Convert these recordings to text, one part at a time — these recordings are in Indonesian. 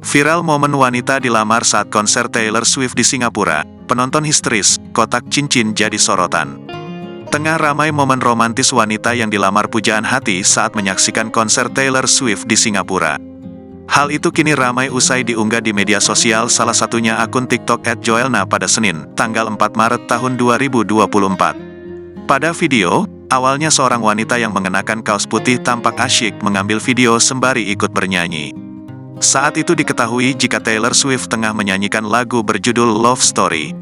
Viral momen wanita dilamar saat konser Taylor Swift di Singapura, penonton histeris, kotak cincin jadi sorotan. Tengah ramai momen romantis wanita yang dilamar pujaan hati saat menyaksikan konser Taylor Swift di Singapura. Hal itu kini ramai usai diunggah di media sosial, salah satunya akun TikTok @joelna pada Senin, tanggal 4 Maret tahun 2024. Pada video, awalnya seorang wanita yang mengenakan kaos putih tampak asyik mengambil video sembari ikut bernyanyi. Saat itu diketahui jika Taylor Swift tengah menyanyikan lagu berjudul Love Story.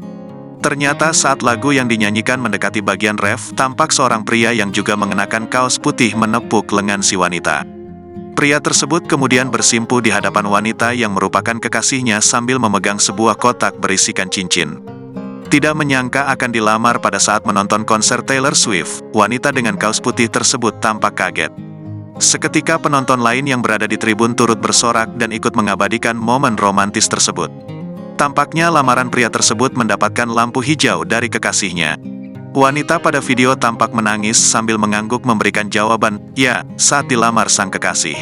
Ternyata saat lagu yang dinyanyikan mendekati bagian ref, tampak seorang pria yang juga mengenakan kaos putih menepuk lengan si wanita. Pria tersebut kemudian bersimpuh di hadapan wanita yang merupakan kekasihnya sambil memegang sebuah kotak berisikan cincin. Tidak menyangka akan dilamar pada saat menonton konser Taylor Swift, wanita dengan kaos putih tersebut tampak kaget. Seketika penonton lain yang berada di tribun turut bersorak dan ikut mengabadikan momen romantis tersebut. Tampaknya lamaran pria tersebut mendapatkan lampu hijau dari kekasihnya. Wanita pada video tampak menangis sambil mengangguk memberikan jawaban "ya" saat dilamar sang kekasih.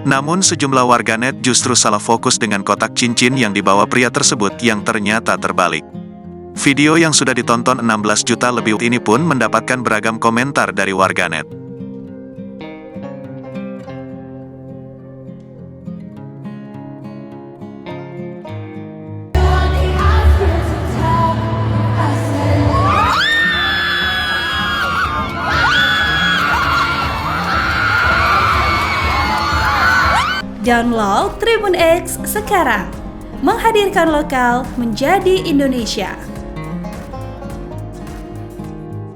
Namun sejumlah warganet justru salah fokus dengan kotak cincin yang dibawa pria tersebut yang ternyata terbalik. Video yang sudah ditonton 16 juta lebih ini pun mendapatkan beragam komentar dari warganet. Download Tribun X sekarang, menghadirkan lokal menjadi Indonesia.